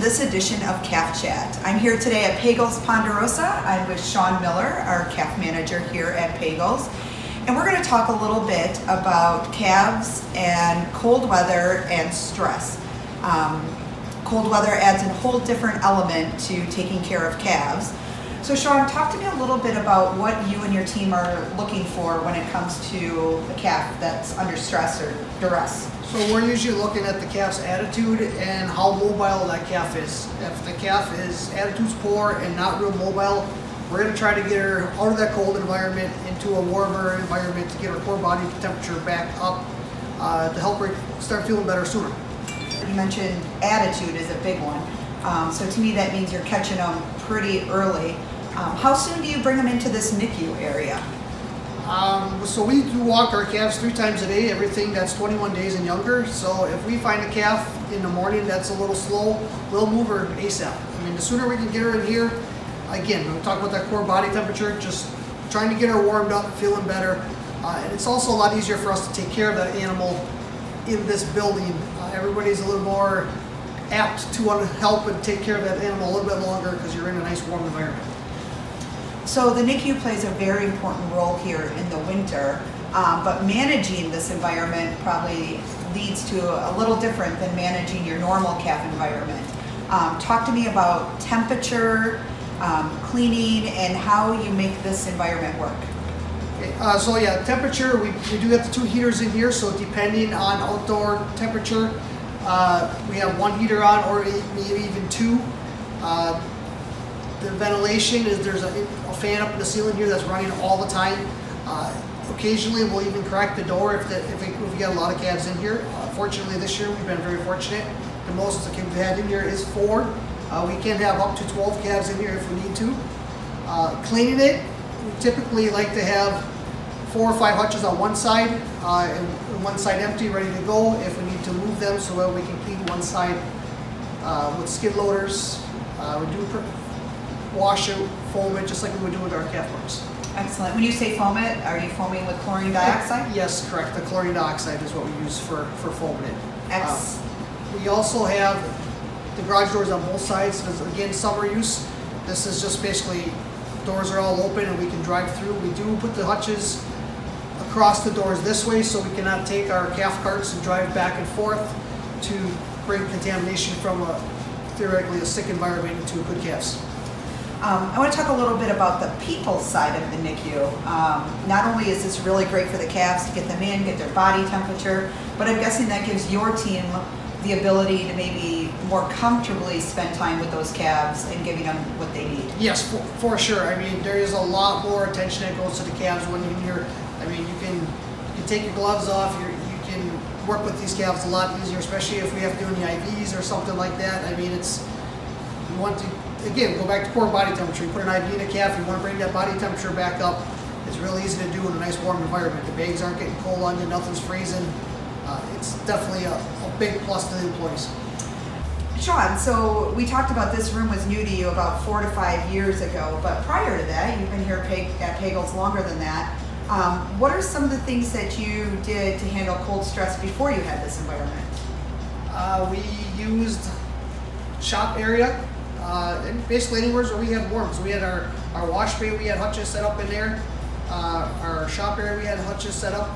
this edition of Calf Chat. I'm here today at Pagels Ponderosa. I'm with Sean Miller, our calf manager here at Pagels. And we're going to talk a little bit about calves and cold weather and stress. Cold weather adds a whole different element to taking care of calves. So Sean, talk to me a little bit about what you and your team are looking for when it comes to a calf that's under stress or duress. So we're usually looking at the calf's attitude and how mobile that calf is. If the calf is attitude's poor and not real mobile, we're going to try to get her out of that cold environment into a warmer environment to get her core body temperature back up to help her start feeling better sooner. You mentioned attitude is a big one. So to me that means you're catching them pretty early. How soon do you bring them into this NICU area? So we do walk our calves 3 times a day, everything that's 21 days and younger. So if we find a calf in the morning that's a little slow, we'll move her ASAP. I mean, the sooner we can get her in here, again, when we talk about that core body temperature, just trying to get her warmed up, feeling better. And it's also a lot easier for us to take care of that animal in this building. Everybody's a little more apt to want to help and take care of that animal a little bit longer because you're in a nice warm environment. So the NICU plays a very important role here in the winter, but managing this environment probably leads to a little different than managing your normal calf environment. Talk to me about temperature, cleaning, and how you make this environment work. Okay, so yeah, temperature, we do have the 2 heaters in here, so depending on outdoor temperature, we have 1 heater on or maybe even 2. The ventilation is there's a fan up in the ceiling here that's running all the time. Occasionally we'll even crack the door if we get a lot of calves in here. Fortunately this year we've been very fortunate. The most we've had in here is 4. We can have up to 12 calves in here if we need to. Cleaning it, we typically like to have 4 or 5 hutches on one side and one side empty, ready to go if we need to move them so that we can clean one side with skid loaders. We do wash it, foam it, just like we would do with our calf worms. Excellent. When you say foam it, are you foaming with chlorine dioxide? Yes, correct. The chlorine dioxide is what we use for foaming it. We also have the garage doors on both sides. Again, summer use. This is just basically doors are all open and we can drive through. We do put the hutches across the doors this way so we cannot take our calf carts and drive back and forth to bring contamination from theoretically a sick environment into good calves. I want to talk a little bit about the people side of the NICU. Not only is this really great for the calves to get them in, get their body temperature, but I'm guessing that gives your team the ability to maybe more comfortably spend time with those calves and giving them what they need. Yes, for sure. I mean, there is a lot more attention that goes to the calves when you're, I mean, you can take your gloves off, you can work with these calves a lot easier, especially if we have to do any IVs or something like that. I mean, you want to, again, go back to core body temperature. You put an IV in a calf, you want to bring that body temperature back up. It's really easy to do in a nice warm environment. The bags aren't getting cold on you, nothing's freezing. It's definitely a big plus to the employees. Sean, so we talked about this room was new to you about 4 to 5 years ago, but prior to that, you've been here at Pagels longer than that. What are some of the things that you did to handle cold stress before you had this environment? We used shop area. And basically anywhere where we had warmth. So we had our wash bay, we had hutches set up in there. Our shop area, we had hutches set up.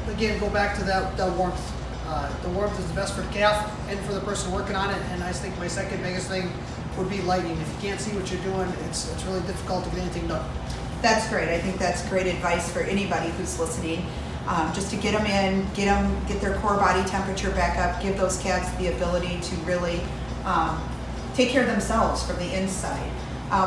Again, go back to that warmth. The warmth is the best for the calf and for the person working on it. And I think my second biggest thing would be lighting. If you can't see what you're doing, it's really difficult to get anything done. That's great. I think that's great advice for anybody who's listening. Just to get them in, get their core body temperature back up, give those calves the ability to really take care of themselves from the inside.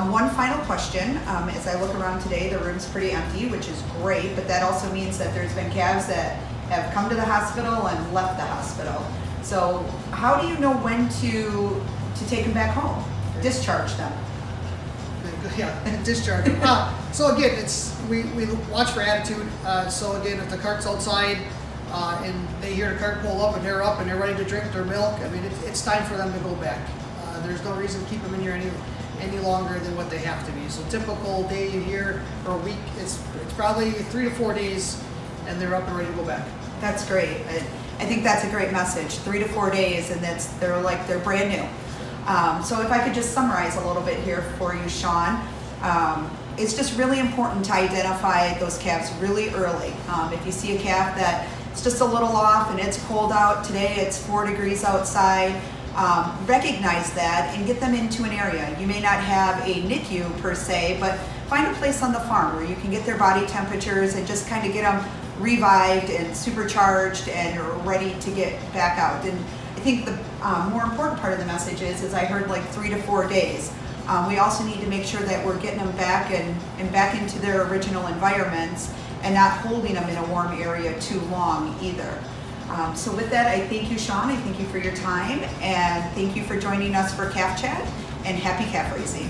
One final question. As I look around today, the room's pretty empty, which is great, but that also means that there's been calves that have come to the hospital and left the hospital. So how do you know when to take them back home, discharge them? Yeah, discharge. So again, we watch for attitude. So again, if the cart's outside and they hear the cart pull up and they're ready to drink their milk, I mean, it's time for them to go back. There's no reason to keep them in here any longer than what they have to be. So typical day in here or a week, it's probably 3 to 4 days, and they're up and ready to go back. That's great. I think that's a great message. 3 to 4 days, and they're brand new. So if I could just summarize a little bit here for you, Sean. It's just really important to identify those calves really early. If you see a calf that it's just a little off and it's cold out, today it's 4 degrees outside, recognize that and get them into an area. You may not have a NICU per se, but find a place on the farm where you can get their body temperatures and just kind of get them revived and supercharged and ready to get back out. And I think the more important part of the message is I heard like 3 to 4 days. We also need to make sure that we're getting them back and back into their original environments and not holding them in a warm area too long either. So with that, I thank you, Sean. I thank you for your time, and thank you for joining us for Calf Chat, and happy calf raising.